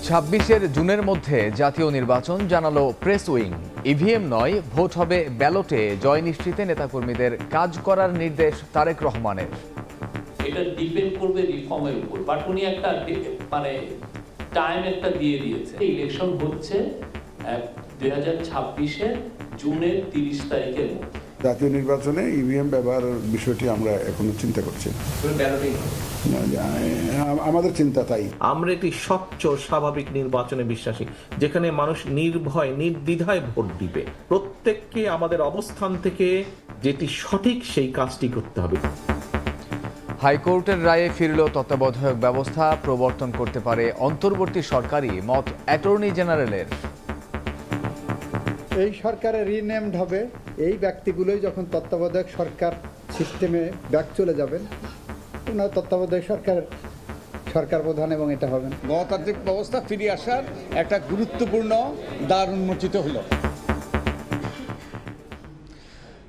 2026-এর জুনের মধ্যে জাতীয় নির্বাচন জানালো প্রেস উইং। ইভিএম নয়, ভোট হবে ব্যালটে। জয় নিশ্চিতে নেতাকর্মীদের কাজ করার নির্দেশ তারেক রহমানের। এটা ডিপেন্ড করবে রিফর্মের উপর, বাট উনি একটা টাইম একটা দিয়ে দিয়েছে। ইলেকশন হচ্ছে 2026-এর জুনের 30 তারিখের মধ্যে। জাতীয় নির্বাচনে ইভিএম ব্যবহারের বিষয়টি আমরা এখনো চিন্তা করছি। আমাদের চিন্তা তাই। আমরা একটি স্বচ্ছ স্বাভাবিক নির্বাচনে বিশ্বাসী, যেখানে মানুষ নির্ভয় নির্দ্বিধায় ভোট দিবে। প্রত্যেককে আমাদের অবস্থান থেকে যেটি সঠিক সেই কাজটি করতে হবে। হাইকোর্টের রায়ে ফিরল তত্ত্বাবধায়ক ব্যবস্থা প্রবর্তন করতে পারে অন্তর্বর্তী সরকারই, মত অ্যাটর্নি জেনারেলের। এই সরকারে রিনেমড হবে, এই ব্যক্তিগুলোই যখন তত্ত্বাবধায়ক সরকার সিস্টেমে ব্যাক চলে যাবেন, ওনার তত্ত্বাবধায়ক সরকার প্রধান এবং এটা হবেন। গণতান্ত্রিক ব্যবস্থা ফিরে আসার একটা গুরুত্বপূর্ণ দ্বার উন্মোচিত হলো।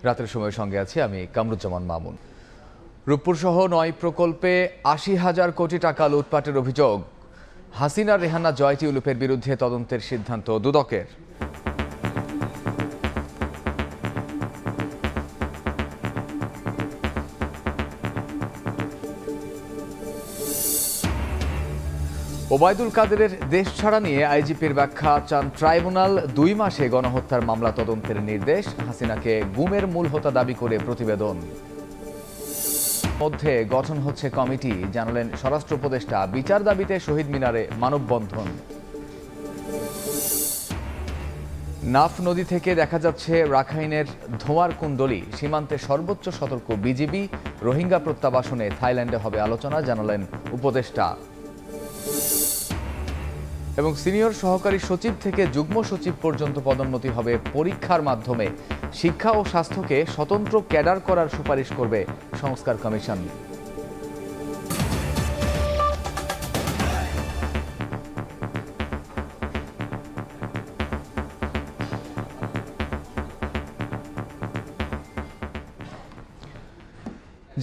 রাতের সময় সঙ্গে আছি আমি কামরুজ্জামান মামুন। রূপপুর সহ 9 প্রকল্পে 80,000 কোটি টাকা লুটপাটের অভিযোগ। হাসিনা রেহানা জয় টিউলিপের বিরুদ্ধে তদন্তের সিদ্ধান্ত দুদকের। ওবায়দুল কাদেরের দেশ ছাড়া নিয়ে আইজিপির ব্যাখ্যা চান ট্রাইব্যুনাল। 2 মাসে গণহত্যার মামলা তদন্তের নির্দেশ। হাসিনাকে গুমের মূল হোতা দাবি করে প্রতিবেদন। মধ্যে গঠন হচ্ছে কমিটি, জানালেন স্বরাষ্ট্র উপদেষ্টা। বিচার দাবিতে শহীদ মিনারে মানববন্ধন। নাফ নদী থেকে দেখা যাচ্ছে রাখাইনের ধোঁয়ার কুণ্ডলী। সীমান্তে সর্বোচ্চ সতর্ক বিজিবি। রোহিঙ্গা প্রত্যাবাসনে থাইল্যান্ডে হবে আলোচনা, জানালেন উপদেষ্টা। এবং সিনিয়র সহকারী সচিব থেকে যুগ্ম সচিব পর্যন্ত পদোন্নতি হবে পরীক্ষার মাধ্যমে। শিক্ষা ও স্বাস্থ্যকে স্বতন্ত্র ক্যাডার করার সুপারিশ করবে সংস্কার কমিশন।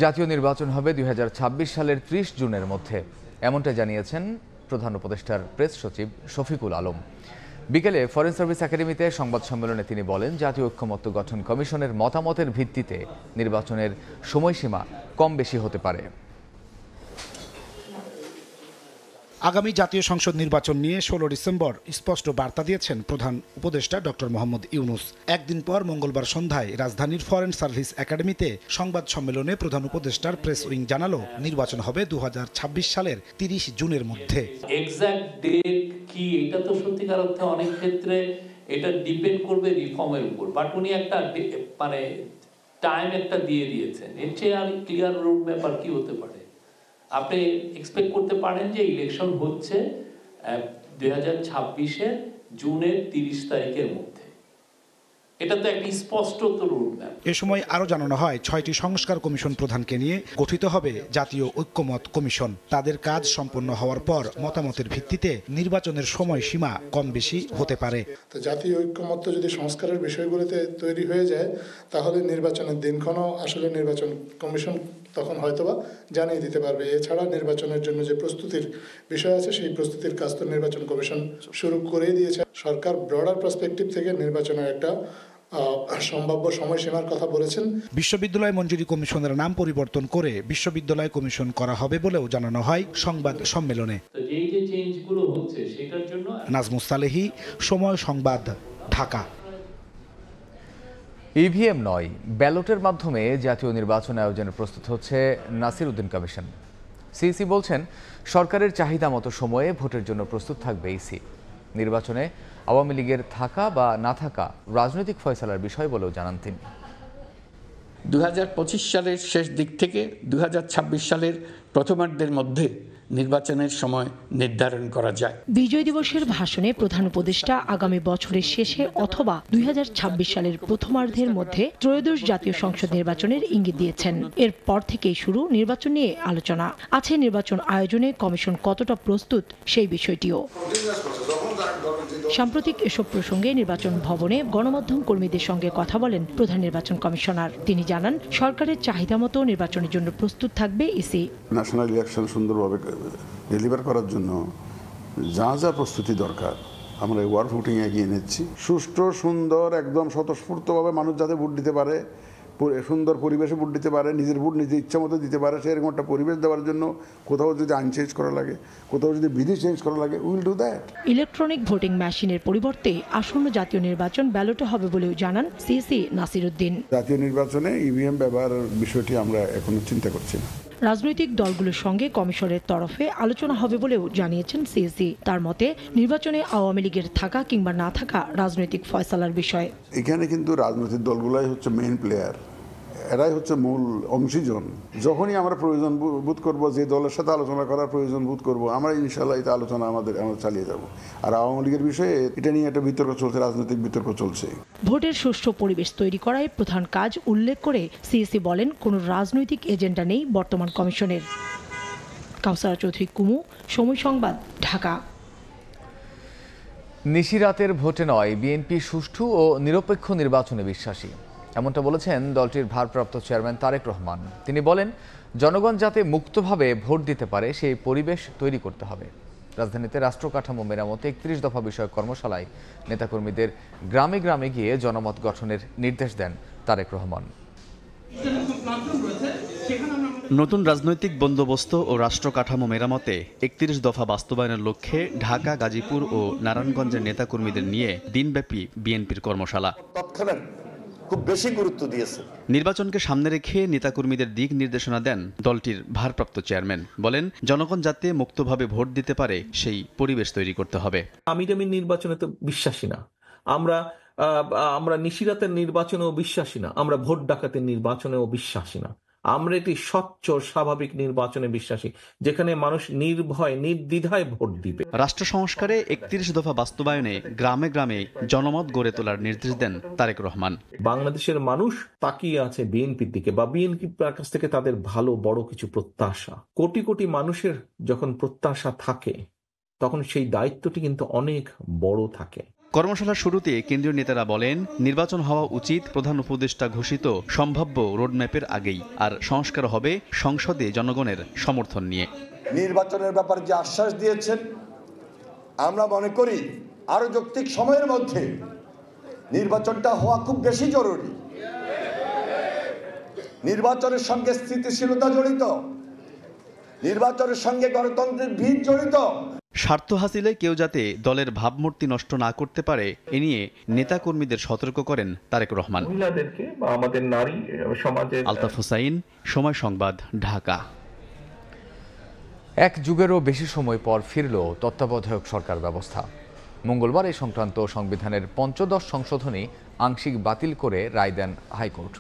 জাতীয় নির্বাচন হবে 2026 সালের 30 জুনের মধ্যে, এমনটা জানিয়েছেন প্রধান উপদেষ্টার প্রেস সচিব শফিকুল আলম। বিকেলে ফরেন সার্ভিস একাডেমিতে সংবাদ সম্মেলনে তিনি বলেন, জাতীয় ঐক্যমত্য গঠন কমিশনের মতামতের ভিত্তিতে নির্বাচনের সময়সীমা কম বেশি হতে পারে। আগামী জাতীয় সংসদ নির্বাচন নিয়ে 16 ডিসেম্বর স্পষ্ট বার্তা দিয়েছেন প্রধান উপদেষ্টা ডক্টর মোহাম্মদ ইউনূস। একদিন পর মঙ্গলবার সন্ধ্যায় রাজধানীর ফরেন সার্ভিস একাডেমিতে সংবাদ সম্মেলনে প্রধান উপদেষ্টার প্রেস উইং জানালো, নির্বাচন হবে 2026 সালের 30 জুনের মধ্যে। এক্সাক্ট ডেট কি, এটা তো সত্যিকার অর্থে অনেক ক্ষেত্রে এটা ডিপেন্ড করবে রিফর্মের উপর, বাট উনি একটা টাইম একটা দিয়ে দিয়েছেন। এর চেয়ে আর ক্লিয়ার রোড ম্যাপ আর কি হতে পারে? আপনি এক্সপেক্ট করতে পারেন যে ইলেকশন হচ্ছে 2026-এর জুনের 30 তারিখের মধ্যে। এটা তো একটা স্পষ্ট রোড ম্যাপ। এ সময় আরও জানানো হয়, 6টি সংস্কার কমিশন প্রধানকে নিয়ে গঠিত হবে জাতীয় ঐক্যমত কমিশন। তাদের কাজ সম্পন্ন হওয়ার পর মতামতের ভিত্তিতে নির্বাচনের সময়সীমা কম বেশি হতে পারে। তো জাতীয় ঐক্যমত্য যদি সংস্কারের বিষয়গুলোতে তৈরি হয়ে যায়, তাহলে নির্বাচনের দিনক্ষণও আসলে নির্বাচন কমিশন তখন হয়তোবা জানিয়ে দিতে পারবে। এছাড়া নির্বাচনের জন্য যে প্রস্তুতির বিষয় আছে, সেই প্রস্তুতির কাজ তো নির্বাচন কমিশন শুরু করে দিয়েছে। সরকার ব্রডার পার্সপেক্টিভ থেকে নির্বাচনের একটা সম্ভাব্য সময়সীমার কথা বলেছেন। বিশ্ববিদ্যালয় মঞ্জুরি কমিশনের নাম পরিবর্তন করে বিশ্ববিদ্যালয় কমিশন করা হবে বলেও জানানো হয় সংবাদ সম্মেলনে। নাজমুস সালেহী, সময় সংবাদ, ঢাকা। ইভিএম নয়, ব্যালটের মাধ্যমে জাতীয় নির্বাচন আয়োজনের প্রস্তুত হচ্ছে নাসির উদ্দিন কমিশন। সিইসি বলছেন, সরকারের চাহিদা মতো সময়ে ভোটের জন্য প্রস্তুত থাকবে ইসি। নির্বাচনে আওয়ামী লীগের থাকা বা না থাকা রাজনৈতিক ফয়সালার বিষয় বলেও জানান তিনি। 2025 সালের শেষ দিক থেকে 2026 সালের প্রথমার্ধের মধ্যে নির্বাচনের সময় নির্ধারণ করা যায়। বিজয় দিবসের ভাষণে প্রধান উপদেষ্টা আগামী বছরের শেষে অথবা 2026 সালের প্রথমার্ধের মধ্যে ত্রয়োদশ জাতীয় সংসদ নির্বাচনের ইঙ্গিত দিয়েছেন। এরপর থেকেই শুরু নির্বাচন নিয়ে আলোচনা। আছে নির্বাচন আয়োজনে কমিশন কতটা প্রস্তুত সেই বিষয়টিও। সাম্প্রতিক এসব প্রসঙ্গে নির্বাচন ভবনে গণমাধ্যম কর্মীদের সঙ্গে কথা বলেন প্রধান নির্বাচন কমিশনার। তিনি জানান, সরকারের চাহিদা মতো নির্বাচনের জন্য প্রস্তুত থাকবে ইসি। ন্যাশনাল ইলেকশন সুন্দরভাবে ডেলিভার করার জন্য যা যা প্রস্তুতি দরকার আমরা ওয়ার্ড ভোটিং এগিয়ে নিচ্ছি। সুষ্ঠু সুন্দর একদম স্বতঃস্ফূর্তভাবে মানুষ যাতে ভোট দিতে পারে, সুন্দর পরিবেশে ভোট দিতে পারে, নিজের ভোট নিজের ইচ্ছা মতো দিতে পারে, সেরকম একটা পরিবেশ দেওয়ার জন্য কোথাও যদি আইন চেঞ্জ করা লাগে, কোথাও যদি বিধি চেঞ্জ করা লাগে, will do that. Electronic voting মেশিনের পরিবর্তে আসন্ন জাতীয় নির্বাচন ব্যালটে হবে বলেও জানান সিএসি নাসিরউদ্দিন। জাতীয় নির্বাচনে ইভিএম ব্যবহারের বিষয়টি আমরা এখনো চিন্তা করছি না। রাজনৈতিক দলগুলোর সঙ্গে কমিশনের তরফে আলোচনা হবে বলেও জানিয়েছেন সিএসি। তার মতে নির্বাচনে আওয়ামী লীগের থাকা কিংবা না থাকা রাজনৈতিক ফয়সালার বিষয়। এখানে কিন্তু রাজনৈতিক দলগুলাই হচ্ছে মেইন প্লেয়ার, এরাই হচ্ছে মূল অংশীজন। যখনই আমরা প্রয়োজন বোধ করব, যে দলের সাথে আলোচনা করার প্রয়োজন বোধ করব, আমরা ইনশাল্লাহ এটা আলোচনা আমরা চালিয়ে যাব। আর আওয়ামী লীগের বিষয়ে এটা নিয়ে একটা বিতর্ক চলছে, রাজনৈতিক বিতর্ক চলছে। ভোটের সুষ্ঠু পরিবেশ তৈরি করাই প্রধান কাজ উল্লেখ করে সিএসি বলেন, কোনো রাজনৈতিক এজেন্ডা নেই বর্তমান কমিশনের। কাউসারা চৌধুরী কুমু, সময় সংবাদ, ঢাকা। নিশিরাতের ভোটে নয়, বিএনপি সুষ্ঠু ও নিরপেক্ষ নির্বাচনে বিশ্বাসী, এমনটা বলেছেন দলটির ভারপ্রাপ্ত চেয়ারম্যান তারেক রহমান। তিনি বলেন, জনগণ যাতে মুক্তভাবে ভোট দিতে পারে সেই পরিবেশ তৈরি করতে হবে। রাজধানীতে রাষ্ট্র কাঠামো মেরামতে 31 দফা বিষয়ক কর্মশালায় নেতাকর্মীদের গ্রামে গ্রামে গিয়ে জনমত গঠনের নির্দেশ দেন তারেক রহমান। নতুন রাজনৈতিক বন্দোবস্ত ও রাষ্ট্র কাঠামো মেরামতে 31 দফা বাস্তবায়নের লক্ষ্যে ঢাকা, গাজীপুর ও নারায়ণগঞ্জের নেতাকর্মীদের নিয়ে দিনব্যাপী বিএনপির কর্মশালা খুব বেশি গুরুত্ব দিয়েছে। নির্বাচনকে সামনে রেখে নেতাকর্মীদের দিক নির্দেশনা দেন দলটির ভারপ্রাপ্ত চেয়ারম্যান। বলেন, জনগণ যাতে মুক্তভাবে ভোট দিতে পারে সেই পরিবেশ তৈরি করতে হবে। আমি নির্বাচনে তো বিশ্বাসী না, আমরা নিশিরাতের নির্বাচনেও বিশ্বাসী না, আমরা ভোট ডাকাতের নির্বাচনেও বিশ্বাসী না। আমরা একটি স্বচ্ছ স্বাভাবিক নির্বাচনে বিশ্বাসী, যেখানে মানুষ নির্ভয় নির্দ্বিধায় ভোট দিবে। রাষ্ট্র সংস্কারে 31 দফা বাস্তবায়নে গ্রামে গ্রামে জনমত গড়ে তোলার নির্দেশ দেন তারেক রহমান। বাংলাদেশের মানুষ তাকিয়ে আছে বিএনপির দিকে, বা বিএনপির কাছ থেকে তাদের ভালো বড় কিছু প্রত্যাশা। কোটি কোটি মানুষের যখন প্রত্যাশা থাকে, তখন সেই দায়িত্বটি কিন্তু অনেক বড় থাকে। কর্মশালার শুরুতে কেন্দ্রীয় নেতারা বলেন, নির্বাচন হওয়া উচিত প্রধান উপদেষ্টা ঘোষিত সম্ভাব্য রোডম্যাপের আগেই, আর সংস্কার হবে সংসদে জনগণের সমর্থন নিয়ে। নির্বাচনের ব্যাপারে যে আশ্বাস দিয়েছেন, আমরা মনে করি আরো যৌক্তিক সময়ের মধ্যে নির্বাচনটা হওয়া খুব বেশি জরুরি। নির্বাচনের সঙ্গে স্থিতিশীলতা জড়িত, নির্বাচনের সঙ্গে গণতন্ত্রের ভিত জড়িত। স্বার্থ হাসিলে কেউ যাতে দলের ভাবমূর্তি নষ্ট না করতে পারে এ নিয়ে নেতাকর্মীদের সতর্ক করেন তারেক রহমান। মহিলাদেরকে বা আমাদের নারী সমাজে। আলতাফ হোসাইন, সময় সংবাদ, ঢাকা। এক যুগেরও বেশি সময় পর ফিরল তত্ত্বাবধায়ক সরকার ব্যবস্থা। মঙ্গলবার এই সংক্রান্ত সংবিধানের ৫৫ সংশোধনী আংশিক বাতিল করে রায় দেন হাইকোর্ট।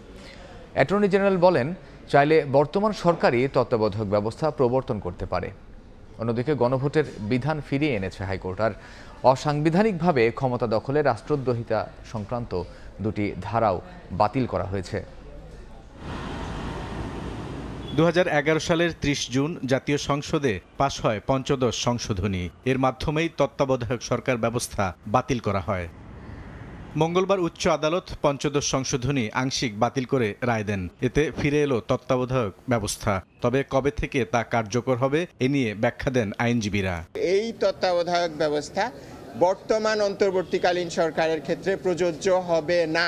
অ্যাটর্নি জেনারেল বলেন, চাইলে বর্তমান সরকারই তত্ত্বাবধায়ক ব্যবস্থা প্রবর্তন করতে পারে। অন্যদিকে গণভোটের বিধান ফিরিয়ে এনেছে হাইকোর্ট, আর অসাংবিধানিকভাবে ক্ষমতা দখলে রাষ্ট্রদ্রোহিতা সংক্রান্ত দুটি ধারাও বাতিল করা হয়েছে। ২০১১ সালের ৩০ জুন জাতীয় সংসদে পাশ হয় পঞ্চদশ সংশোধনী। এর মাধ্যমেই তত্ত্বাবধায়ক সরকার ব্যবস্থা বাতিল করা হয়। মঙ্গলবার উচ্চ আদালত পঞ্চদশ সংশোধনী আংশিক বাতিল করে রায় দেন। এতে ফিরে এলো তত্ত্বাবধায়ক ব্যবস্থা। তবে কবে থেকে তা কার্যকর হবে এ নিয়ে ব্যাখ্যা দেন আইনজীবীরা। এই তত্ত্বাবধায়ক ব্যবস্থা বর্তমান অন্তর্বর্তীকালীন সরকারের ক্ষেত্রে প্রযোজ্য হবে না।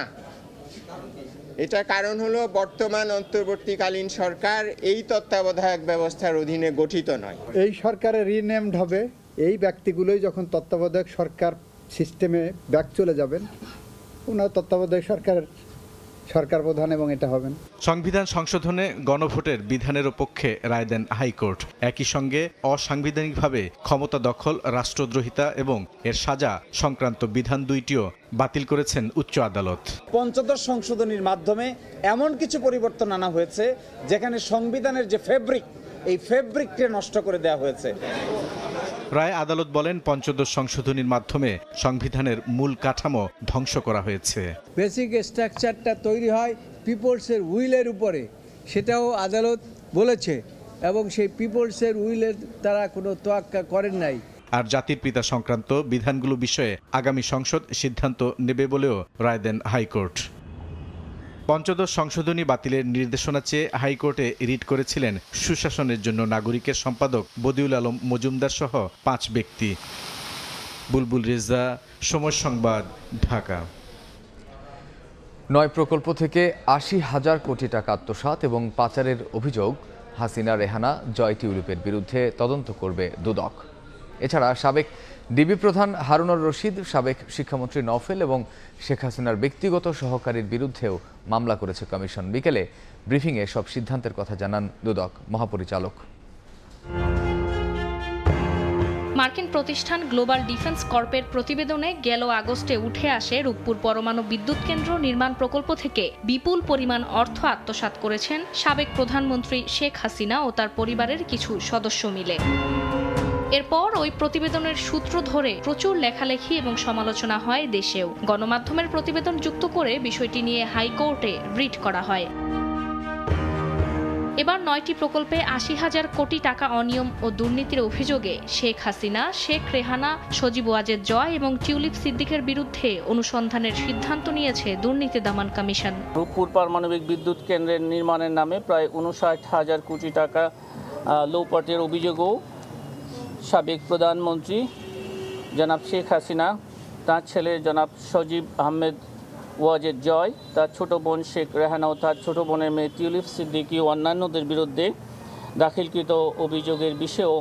এটার কারণ হলো, বর্তমান অন্তর্বর্তীকালীন সরকার এই তত্ত্বাবধায়ক ব্যবস্থার অধীনে গঠিত নয়। এই সরকারে রিনেমড হবে, এই ব্যক্তিগুলোই যখন তত্ত্বাবধায়ক সরকার সিস্টেমে ব্যাক চলে যাবেন, ওনার তত্ত্বাবধায়ক সরকার প্রধান এবং এটা হবেন। সংবিধান সংশোধনে গণভোটের বিধানের পক্ষে রায় দেন হাইকোর্ট। একই সঙ্গে অসাংবিধানিকভাবে ক্ষমতা দখল, রাষ্ট্রদ্রোহিতা এবং এর সাজা সংক্রান্ত বিধান দুইটিও বাতিল করেছেন উচ্চ আদালত। পঞ্চদশ সংশোধনীর মাধ্যমে এমন কিছু পরিবর্তন আনা হয়েছে যেখানে সংবিধানের যে ফেব্রিক, এই ফেব্রিককে নষ্ট করে দেওয়া হয়েছে। রায় আদালত বলেন, পঞ্চদশ সংশোধনীর মাধ্যমে সংবিধানের মূল কাঠামো ধ্বংস করা হয়েছে। বেসিক স্ট্রাকচারটা তৈরি হয় পিপলসের উইলের উপরে, সেটাও আদালত বলেছে, এবং সেই পিপলসের উইলের তারা কোনো তোয়াক্কা করেন নাই। আর জাতির পিতা সংক্রান্ত বিধানগুলো বিষয়ে আগামী সংসদ সিদ্ধান্ত নেবে বলেও রায় দেন হাইকোর্ট। পঞ্চদশ সংশোধনী বাতিলের নির্দেশনা চেয়ে হাইকোর্টে রিট করেছিলেন সুশাসনের জন্য নাগরিকের সম্পাদক বদিউল আলম মজুমদার সহ 5 ব্যক্তি। বুলবুল রেজা, সময় সংবাদ, ঢাকা। 9 প্রকল্প থেকে 80,000 কোটি টাকা আত্মসাৎ এবং পাচারের অভিযোগ হাসিনা, রেহানা, জয় টিউলিপের বিরুদ্ধে তদন্ত করবে দুদক। এছাড়া সাবেক ডিবি প্রধান হারুনুর রশিদ, সাবেক শিক্ষামন্ত্রী নওফেল এবং শেখ হাসিনার ব্যক্তিগত সহকারীর বিরুদ্ধেও মামলা করেছে কমিশন। বিকেলে ব্রিফিংয়ে সব সিদ্ধান্তের কথা জানান দুদক মহাপরিচালক। মার্কিন প্রতিষ্ঠান গ্লোবাল ডিফেন্স কর্পের প্রতিবেদনে গেল আগস্টে উঠে আসে রূপপুর পরমাণু বিদ্যুৎ কেন্দ্র নির্মাণ প্রকল্প থেকে বিপুল পরিমাণ অর্থ আত্মসাৎ করেছেন সাবেক প্রধানমন্ত্রী শেখ হাসিনা ও তার পরিবারের কিছু সদস্য মিলে। এরপর ওই প্রতিবেদনের সূত্র ধরে প্রচুর লেখালেখি এবং সমালোচনা হয় দেশেও। গণমাধ্যমের প্রতিবেদন যুক্ত করে বিষয়টি নিয়ে হাইকোর্টে রিট করা হয়। এবার 9টি প্রকল্পে 80,000 কোটি টাকা অনিয়ম ও দুর্নীতির অভিযোগে শেখ হাসিনা, শেখ রেহানা, সজীব ওয়াজেদ জয় এবং টিউলিপ সিদ্দিকের বিরুদ্ধে অনুসন্ধানের সিদ্ধান্ত নিয়েছে দুর্নীতি দমন কমিশন। রূপপুর পারমাণবিক বিদ্যুৎ কেন্দ্রের নির্মাণের নামে প্রায় 59,000 কোটি টাকা লুটপাটের অভিযোগও সাবেক প্রধানমন্ত্রী জনাব শেখ হাসিনা, তার ছেলে জনাব সজীব আহমেদ ওয়াজেদ জয়, তার ছোট বোন শেখ রেহানা ও তার ছোট বোনের মেয়ে টিউলিপ সিদ্দিকী ও অন্যান্যদের বিরুদ্ধে দাখিলকৃত অভিযোগের বিষয়েও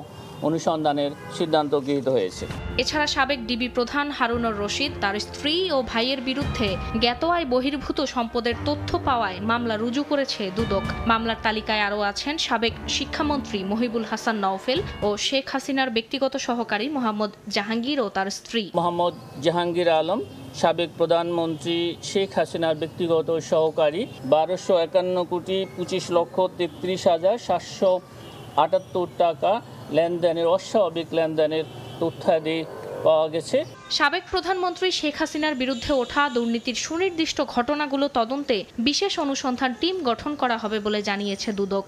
অনুসন্ধানের সিদ্ধান্ত গৃহীত হয়েছে। এছাড়া সাবেক ডিবি প্রধান হারুনুর রশিদ, তার স্ত্রী ও ভাইয়ের বিরুদ্ধে জ্ঞাত আয় বহির্ভূত সম্পদের তথ্য পাওয়ায় মামলা রুজু করেছে দুদক। মামলার তালিকায় আরও আছেন সাবেক শিক্ষামন্ত্রী মহিবুল হাসান নওফেল ও শেখ হাসিনার ব্যক্তিগত সহকারী মোহাম্মদ জাহাঙ্গীর ও তার স্ত্রী। মোহাম্মদ জাহাঙ্গীর আলম, সাবেক প্রধানমন্ত্রী শেখ হাসিনার ব্যক্তিগত সহকারী, 1251 কোটি 25,33,778 টাকা লেনদেনের অস্বাভাবিক লেনদেনের তথ্যাদি পাওয়া গেছে। সাবেক প্রধানমন্ত্রী শেখ হাসিনার বিরুদ্ধে ওঠা দুর্নীতির সুনির্দিষ্ট ঘটনাগুলো তদন্তে বিশেষ অনুসন্ধান টিম গঠন করা হবে বলে জানিয়েছে দুদক।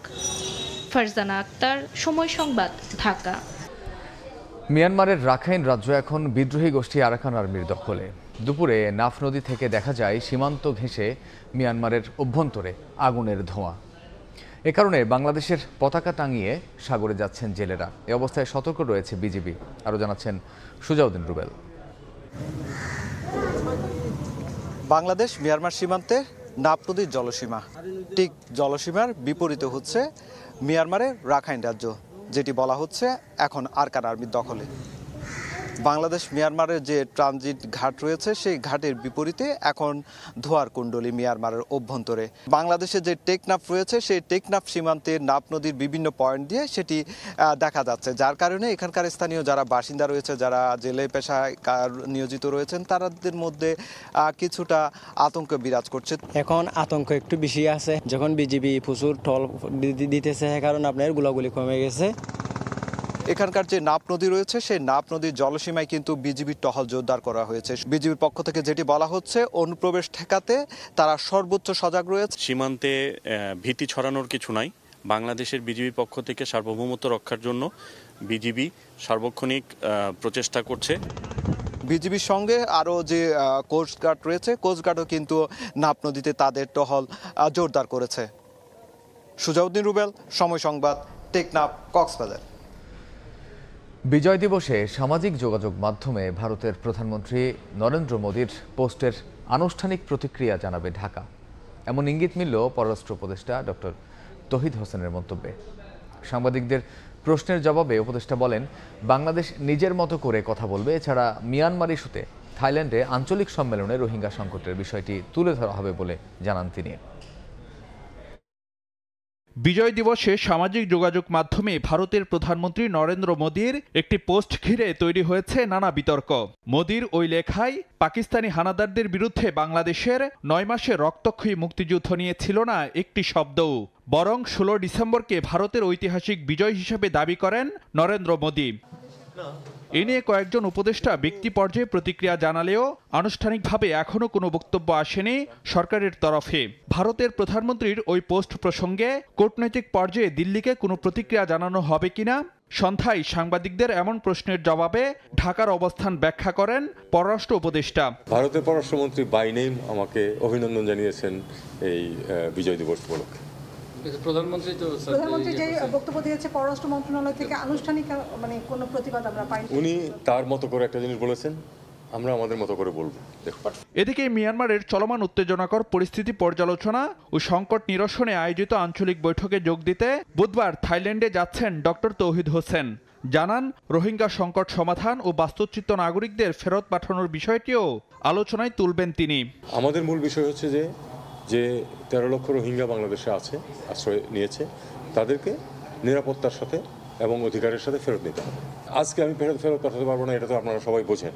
ফারজানা আক্তার, সময় সংবাদ, ঢাকা। মিয়ানমারের রাখাইন রাজ্য এখন বিদ্রোহী গোষ্ঠী আরাকান আর্মির দখলে। দুপুরে নাফ নদী থেকে দেখা যায় সীমান্ত ঘেঁষে মিয়ানমারের অভ্যন্তরে আগুনের ধোঁয়া। এ কারণে বাংলাদেশের পতাকা টাঙিয়ে সাগরে যাচ্ছেন জেলেরা। এ অবস্থায় সতর্ক রয়েছে বিজিবি। আরও জানাচ্ছেন সুজাউদ্দিন রুবেল। বাংলাদেশ মিয়ানমার সীমান্তে নাফ নদীর জলসীমা, ঠিক জলসীমার বিপরীতে হচ্ছে মিয়ানমারের রাখাইন রাজ্য, যেটি বলা হচ্ছে এখন আরাকান আর্মির দখলে। বাংলাদেশ মিয়ানমারের যে ট্রানজিট ঘাট রয়েছে সেই ঘাটের বিপরীতে এখন ধোয়ার কুণ্ডলী মিয়ানমারের অভ্যন্তরে। বাংলাদেশে যে টেকনাফ রয়েছে সেই টেকনাফ সীমান্তে নাফ নদীর বিভিন্ন পয়েন্ট দিয়ে সেটি দেখা যাচ্ছে, যার কারণে এখানকার স্থানীয় যারা বাসিন্দা রয়েছে, যারা জেলে পেশায় নিয়োজিত রয়েছেন, তাদের মধ্যে কিছুটা আতঙ্ক বিরাজ করছে। এখন আতঙ্ক একটু বেশি আছে, যখন বিজিবি প্রচুর টল দিতেছে, কারণ আপনার গোলাগুলি কমে গেছে। এখানকার যে নাফ নদী রয়েছে সেই নাফ নদীর জলসীমায় কিন্তু বিজিবির টহল জোরদার করা হয়েছে। বিজিবির পক্ষ থেকে যেটি বলা হচ্ছে, অনুপ্রবেশ ঠেকাতে তারা সর্বোচ্চ সজাগ রয়েছে। সীমান্তে ভীতি ছড়ানোর কিছু নাই। বাংলাদেশের বিজিবি পক্ষ থেকে সার্বভৌমত্ব রক্ষার জন্য বিজিবি সার্বক্ষণিক প্রচেষ্টা করছে। বিজিবির সঙ্গে আরও যে কোস্টগার্ড রয়েছে, কোস্টগার্ডও কিন্তু নাফ নদীতে তাদের টহল জোরদার করেছে। সুজাউদ্দিন রুবেল, সময় সংবাদ, টেকনাফ, কক্সবাজার। বিজয় দিবসে সামাজিক যোগাযোগ মাধ্যমে ভারতের প্রধানমন্ত্রী নরেন্দ্র মোদীর পোস্টের আনুষ্ঠানিক প্রতিক্রিয়া জানাবে ঢাকা। এমন ইঙ্গিত মিলল পররাষ্ট্র উপদেষ্টা ডক্টর তৌহিদ হোসেনের মন্তব্যে। সাংবাদিকদের প্রশ্নের জবাবে উপদেষ্টা বলেন, বাংলাদেশ নিজের মতো করে কথা বলবে। এছাড়া মিয়ানমার ইস্যুতে থাইল্যান্ডে আঞ্চলিক সম্মেলনে রোহিঙ্গা সংকটের বিষয়টি তুলে ধরা হবে বলে জানান তিনি। বিজয় দিবসে সামাজিক যোগাযোগ মাধ্যমে ভারতের প্রধানমন্ত্রী নরেন্দ্র মোদীর একটি পোস্ট ঘিরে তৈরি হয়েছে নানা বিতর্ক। মোদীর ওই লেখায় পাকিস্তানি হানাদারদের বিরুদ্ধে বাংলাদেশের 9 মাসের রক্তক্ষয়ী মুক্তিযুদ্ধ নিয়ে ছিল না একটি শব্দও, বরং 16 ডিসেম্বরকে ভারতের ঐতিহাসিক বিজয় হিসেবে দাবি করেন নরেন্দ্র মোদী। এ নিয়ে কয়েকজন উপদেষ্টা ব্যক্তি পর্যায়ে প্রতিক্রিয়া জানালেও আনুষ্ঠানিকভাবে এখনও কোনো বক্তব্য আসেনি সরকারের তরফে। ভারতের প্রধানমন্ত্রীর ওই পোস্ট প্রসঙ্গে কূটনৈতিক পর্যায়ে দিল্লিকে কোনো প্রতিক্রিয়া জানানো হবে কিনা সন্ধ্যায় সাংবাদিকদের এমন প্রশ্নের জবাবে ঢাকার অবস্থান ব্যাখ্যা করেন পররাষ্ট্র উপদেষ্টা। ভারতের পররাষ্ট্রমন্ত্রী বাই নেম আমাকে অভিনন্দন জানিয়েছেন এই বিজয় দিবস উপলক্ষে। প্রধানমন্ত্রী যে বক্তব্য দিয়েছে পররাষ্ট্র মন্ত্রণালয় থেকে আনুষ্ঠানিক মানে কোনো প্রতিবাদ আমরা পাইনি। উনি তার মতো করে একটা জিনিস বলেছেন, আমরা আমাদের মতো করে বলবো। এদিকে মিয়ানমারের চলমান উত্তেজনাকর পরিস্থিতি পর্যালোচনা ও সংকট নিরসনে আয়োজিত আঞ্চলিক বৈঠকে যোগ দিতে বুধবার থাইল্যান্ডে যাচ্ছেন ডক্টর তৌহিদ হোসেন। জানান, রোহিঙ্গা সংকট সমাধান ও বাস্তুচ্যুত নাগরিকদের ফেরত পাঠানোর বিষয়টিও আলোচনায় তুলবেন তিনি। আমাদের মূল বিষয় হচ্ছে যে 13 লক্ষ রোহিঙ্গা বাংলাদেশে আছে, আশ্রয় নিয়েছে, তাদেরকে নিরাপত্তার সাথে এবং অধিকারের সাথে ফেরত নিতে হবে। আজকে আমি ফেরত পাঠাতে পারবো না, এটা তো আপনারা সবাই বোঝেন।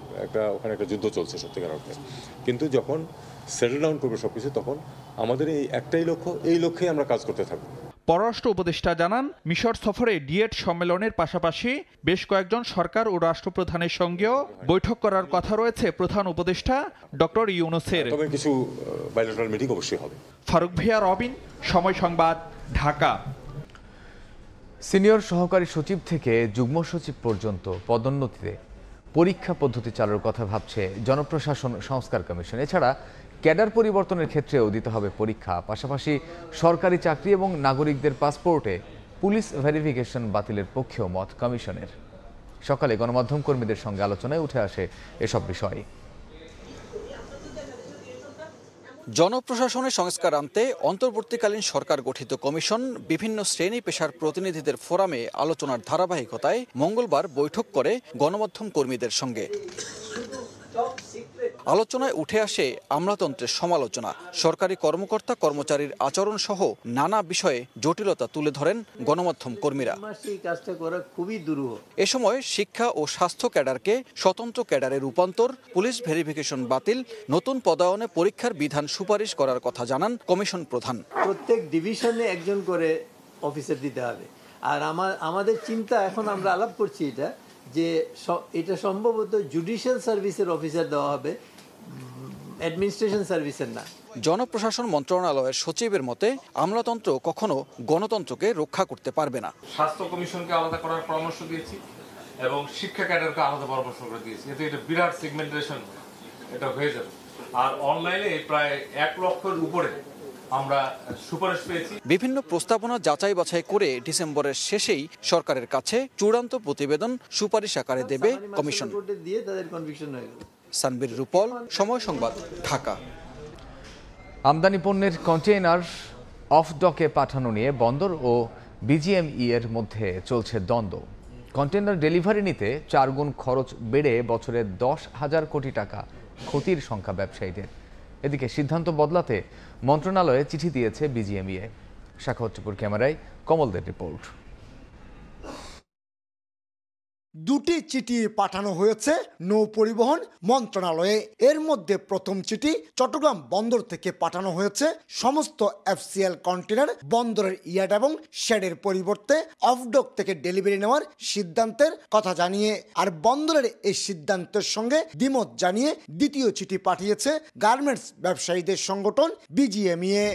ওখানে একটা যুদ্ধ চলছে সত্যিকার অর্থে, কিন্তু যখন সেটেল ডাউন করবে সবকিছু, তখন আমাদের এই একটাই লক্ষ্য, এই লক্ষ্যেই আমরা কাজ করতে থাকবো। পররাষ্ট্র উপদেষ্টা জানান, মিশর সফরে ডিএট সম্মেলনের পাশাপাশি বেশ কয়েকজন সরকার ও রাষ্ট্রপ্রধানের সঙ্গেও বৈঠক করার কথা রয়েছে প্রধান উপদেষ্টা ডক্টর ইউনূসের। তবে কিছু বাইলেটারাল মিটিং অবশ্যই হবে। ফারুক ভিয়া, রবিন, সময় সংবাদ, ঢাকা। সিনিয়র সহকারী সচিব থেকে যুগ্ম সচিব পর্যন্ত পদোন্নতিতে পরীক্ষা পদ্ধতি চালুর কথা ভাবছে জনপ্রশাসন সংস্কার কমিশন। এছাড়া ক্যাডার পরিবর্তনের ক্ষেত্রেও দিতে হবে পরীক্ষা। পাশাপাশি সরকারি চাকরি এবং নাগরিকদের পাসপোর্টে পুলিশ ভেরিফিকেশন বাতিলের পক্ষেও মত কমিশনের। সকালে গণমাধ্যম কর্মীদের সঙ্গে আলোচনায় উঠে আসে এসব বিষয়। জনপ্রশাসনের সংস্কার আনতে অন্তর্বর্তীকালীন সরকার গঠিত কমিশন বিভিন্ন শ্রেণী পেশার প্রতিনিধিদের ফোরামে আলোচনার ধারাবাহিকতায় মঙ্গলবার বৈঠক করে গণমাধ্যম কর্মীদের সঙ্গে। আলোচনায় উঠে আসে আমলাতন্ত্রের সমালোচনা, সরকারি কর্মকর্তা কর্মচারীর আচরণ সহ নানা বিষয়ে জটিলতা তুলে ধরেন গণমাধ্যম কর্মীরা। এ সময় শিক্ষা ও স্বাস্থ্য ক্যাডারকে স্বতন্ত্র ক্যাডারে রূপান্তর, পুলিশ ভেরিফিকেশন বাতিল, নতুন পদায়নে পরীক্ষার বিধান সুপারিশ করার কথা জানান কমিশন প্রধান। প্রত্যেক ডিভিশনে একজন করে অফিসার দিতে হবে। আর আমাদের চিন্তা, এখন আমরা আলাপ করছি এটা সম্ভবত জুডিশিয়াল সার্ভিসের অফিসার দেওয়া হবে, অ্যাডমিনিস্ট্রেশন সার্ভিসের না। জনপ্রশাসন মন্ত্রণালয়ের সচিবের মতে আমলাতন্ত্র কখনো গণতন্ত্রকে রক্ষা করতে পারবে না। স্বাস্থ্য কমিশনকে আলাদা করার পরামর্শ দিয়েছি এবং শিক্ষা ক্যাডারকে আলাদা পরামর্শ করে দিয়েছি। এতে এটা বিরাট সেগমেন্টেশন এটা হয়ে যাবে। আর অনলাইনে প্রায় 1 লক্ষের উপরে আমরা সুপারিশ পেয়েছি। বিভিন্ন প্রস্তাবনা যাচাই বাছাই করে ডিসেম্বরের শেষেই সরকারের কাছে চূড়ান্ত প্রতিবেদন সুপারিশ আকারে দেবে কমিশন। সানবীর রূপল, সময় সংবাদ, ঢাকা। আমদানি পণ্যের কন্টেইনার অফ ডকে পাঠানো নিয়ে বন্দর ও বিজিএমই এর মধ্যে চলছে দ্বন্দ্ব। কন্টেইনার ডেলিভারি নিতে 4 গুণ খরচ বেড়ে বছরে 10,000 কোটি টাকা ক্ষতির সংখ্যা ব্যবসায়ীদের। এদিকে সিদ্ধান্ত বদলাতে মন্ত্রণালয়ে চিঠি দিয়েছে বিজিএমইএ। শাখাউত্তরপুর ক্যামেরায় কমলদের রিপোর্ট। দুটি চিঠি পাঠানো হয়েছে নৌ পরিবহন মন্ত্রণালয়ে। এর মধ্যে প্রথম চিঠি চট্টগ্রাম বন্দর থেকে পাঠানো হয়েছে সমস্ত এফসিএল কন্টেনার বন্দরের ইয়ার্ড এবং শেডের পরিবর্তে অফডক থেকে ডেলিভারি নেওয়ার সিদ্ধান্তের কথা জানিয়ে, আর বন্দরের এই সিদ্ধান্তের সঙ্গে দ্বিমত জানিয়ে দ্বিতীয় চিঠি পাঠিয়েছে গার্মেন্টস ব্যবসায়ীদের সংগঠন বিজিএমইএ।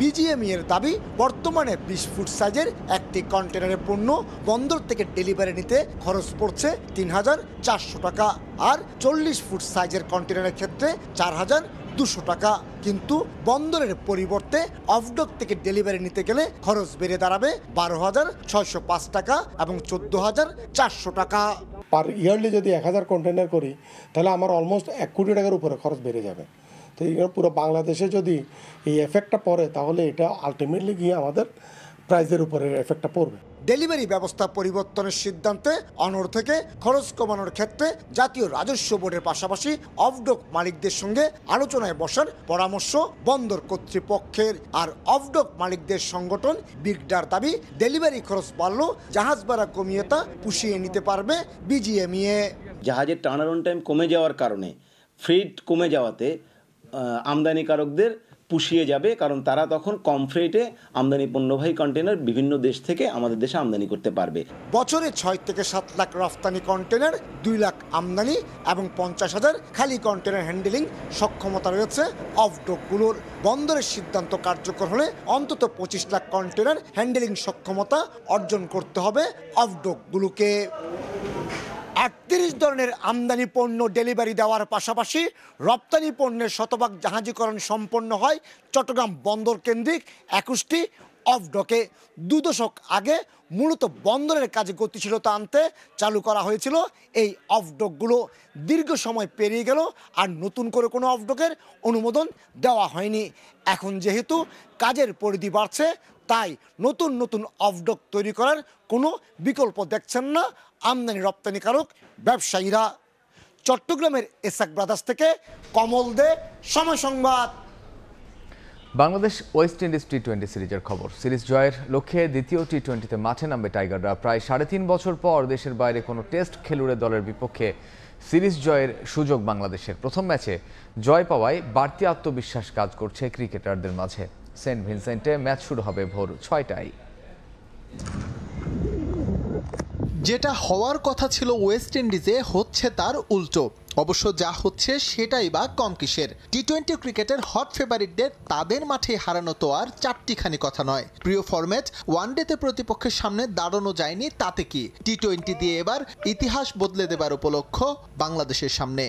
বিজিএমইএর দাবি, বর্তমানে 20 ফুট সাইজের একটি কন্টেনারের পণ্য বন্দর থেকে ডেলিভারি নিতে খরচ পড়ছে 3,400 টাকা, আর 40 ফুট সাইজের কন্টেনারের ক্ষেত্রে 4,200 টাকা। কিন্তু বন্দরের পরিবর্তে অফডক থেকে ডেলিভারি নিতে গেলে খরচ বেড়ে দাঁড়াবে 12,605 টাকা এবং 14,400 টাকা। পার ইয়ারলি যদি 1000 কন্টেনার করি, তাহলে আমার অলমোস্ট 1 কোটি টাকার উপরে খরচ বেড়ে যাবে। তো পুরো বাংলাদেশে যদি এই এফেক্টটা পড়ে, তাহলে এটা আলটিমেটলি গিয়ে আমাদের প্রাইসের উপরে এফেক্টটা পড়বে। ডেলিভারি ব্যবস্থা পরিবর্তনের সিদ্ধান্তে অনড় থেকে খরচ কমানোর ক্ষেত্রে জাতীয় রাজস্ব বোর্ডের পাশাপাশি অফডক মালিকদের সঙ্গে আলোচনায় বসার পরামর্শ বন্দর কর্তৃপক্ষের। আর অফডক মালিকদের সংগঠন বিগডার দাবি, ডেলিভারি খরচ বাড়লেও জাহাজ ভাড়া কমিয়ে তা পুষিয়ে নিতে পারবে বিজিএমইএ। জাহাজের টার্নারাউন্ড টাইম কমে যাওয়ার কারণে, ফ্রিট কমে যাওয়াতে আমদানিকারকদের পুষিয়ে যাবে, কারণ তারা তখন কম ফ্রেটে আমদানি পণ্যবাহী কন্টেনার বিভিন্ন দেশ থেকে আমাদের দেশে আমদানি করতে পারবে। বছরে 6 থেকে 7 লাখ রফতানি কন্টেনার, 2 লাখ আমদানি এবং 50,000 খালি কন্টেনার হ্যান্ডেলিং সক্ষমতা রয়েছে অফডকগুলোর। বন্দরের সিদ্ধান্ত কার্যকর হলে অন্তত 25 লাখ কন্টেনার হ্যান্ডেলিং সক্ষমতা অর্জন করতে হবে অফডকগুলোকে। 38 ধরনের আমদানি পণ্য ডেলিভারি দেওয়ার পাশাপাশি রপ্তানি পণ্যের শতভাগ জাহাজীকরণ সম্পন্ন হয় চট্টগ্রাম বন্দর কেন্দ্রিক 21টি অফডকে। 2 দশক আগে মূলত বন্দরের কাজে গতিশীলতা আনতে চালু করা হয়েছিল এই অফডকগুলো। দীর্ঘ সময় পেরিয়ে গেল আর নতুন করে কোনো অফডকের অনুমোদন দেওয়া হয়নি। এখন যেহেতু কাজের পরিধি বাড়ছে, তাই নতুন নতুন অফডক তৈরি করার কোনো বিকল্প দেখছেন না আমদানি রপ্তানিকারক ব্যবসায়ীরা। চট্টগ্রামের এসআক ব্রাদার্স থেকে কমল দে, সময় সংবাদ। বাংলাদেশ ওয়েস্ট ইন্ডিজ টি-20 সিরিজের খবর। সিরিজ জয়ের লক্ষ্যে দ্বিতীয় টি-20তে মাঠে নামবে টাইগাররা। প্রায় 3.5 বছর পর দেশের বাইরে কোনো টেস্ট খেলুড়ে দলের বিপক্ষে সিরিজ জয়ের সুযোগ বাংলাদেশের। প্রথম ম্যাচে জয় পাওয়ায় বাড়তি আত্মবিশ্বাস কাজ করছে ক্রিকেটারদের মাঝে। সেন্ট ভিনসেন্টে ম্যাচ শুরু হবে ভোর 6টায়। যেটা হওয়ার কথা ছিল ওয়েস্ট ইন্ডিজে হচ্ছে তার উল্টো। অবশ্য যা হচ্ছে সেটাই বা কম কিসের। টি-20 ক্রিকেটের হট ফেভারিটদের তাদের মাঠে হারানো তো আর চারটিখানি কথা নয়। প্রিয় ফরম্যাট ওয়ানডেতে প্রতিপক্ষের সামনে দাঁড়ানো যায়নি, তাতে কি? টি-20 দিয়ে এবার ইতিহাস বদলে দেবার উপলক্ষ বাংলাদেশের সামনে।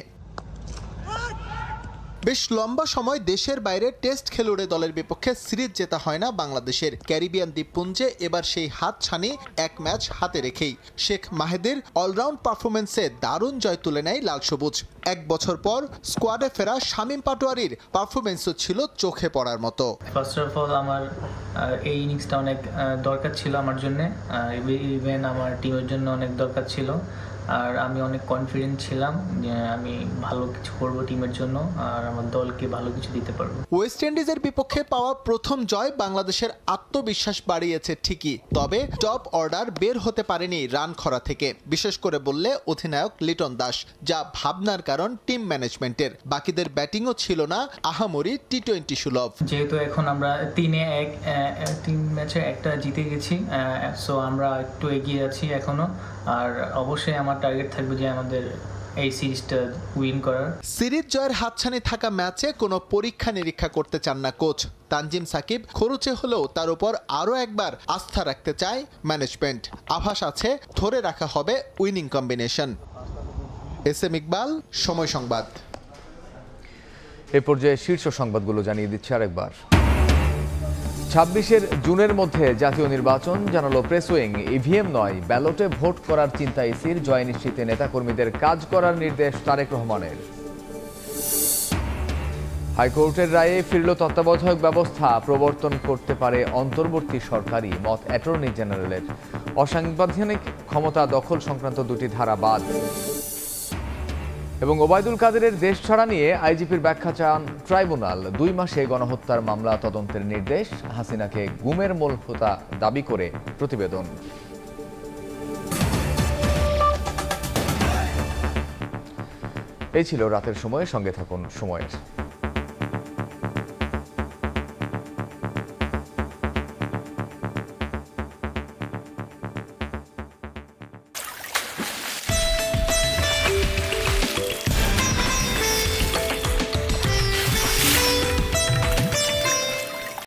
বেশ লম্বা সময় দেশের বাইরে টেস্ট খেলুড়ে দলের বিপক্ষে সিরিজ জেতা হয় না বাংলাদেশের। ক্যারিবিয়ান দ্বীপপুঞ্জে এবার সেই হাতছানি এক ম্যাচ হাতে রেখেই শেখ মাহেদের অলরাউন্ড পারফরমেন্সে দারুণ জয় তুলে নেয় লাল সবুজ। 1 বছর পর স্কোয়াডে ফেরা শামীম পাটোয়ারির পারফরমেন্সও ছিল চোখে পড়ার মতো। ফার্স্ট অফ অল আমার এই ইনিংসটা অনেক দরকার ছিল আমার জন্য, ইভেন আমার টিমের জন্য অনেক দরকার ছিল। আর আমি অনেক কনফিডেন্ট ছিলাম যে আমি ভালো কিছু করব টিমের জন্য আর আমার দলকে ভালো কিছু দিতে পারবো। ওয়েস্ট ইন্ডিজের বিপক্ষে পাওয়া প্রথম জয় বাংলাদেশের আত্মবিশ্বাস বাড়িয়েছে ঠিকই, তবে টপ অর্ডার বের হতে পারেনি রান খরা থেকে, বিশেষ করে বললে অধিনায়ক লিটন দাস, যা ভাবনার কারণ টিম ম্যানেজমেন্টের। বাকিদের ব্যাটিংও ছিল না আহামরি টি-20 সুলভ। যেহেতু এখন আমরা 3 ম্যাচে একটা জিতে গেছি, সো আমরা একটু এগিয়ে আছি এখনো। আর অবশ্যই আমার টার্গেট থাকবে যে আমাদের এই সিরিজটা উইন করার। সিরিজ জয়ের হাতছানি থাকা ম্যাচে কোনো পরীক্ষা নিরীক্ষা করতে চান না কোচ তানজিম সাকিব। খরচে হলেও তার উপর আরও একবার আস্থা রাখতে চায় ম্যানেজমেন্ট। আভাস আছে ধরে রাখা হবে উইনিং কম্বিনেশন। এস.এম. ইকবাল, সময় সংবাদ। এই পর্যায়ে শীর্ষ সংবাদগুলো জানিয়ে দিচ্ছে আরেকবার। 26 জুনের মধ্যে জাতীয় নির্বাচন, জানালো প্রেস উইং। ইভিএম নয়, ব্যালটে ভোট করার চিন্তা ইসির। জয় নিশ্চিতে নেতাকর্মীদের কাজ করার নির্দেশ তারেক রহমানের। হাইকোর্টের রায়ে ফিরল তত্ত্বাবধায়ক ব্যবস্থা, প্রবর্তন করতে পারে অন্তর্বর্তী সরকারই, মত অ্যাটর্নি জেনারেলের। অসাংবিধানিক ক্ষমতা দখল সংক্রান্ত 2টি ধারা বাদ। এবং ওবায়দুল কাদেরের দেশ ছাড়া নিয়ে আইজিপির ব্যাখ্যা চান ট্রাইব্যুনাল। 2 মাসে গণহত্যার মামলা তদন্তের নির্দেশ। হাসিনাকে গুমের মূল হোতা দাবি করে প্রতিবেদন। এই ছিল রাতের সময়ে, সঙ্গে থাকুন সময়ের।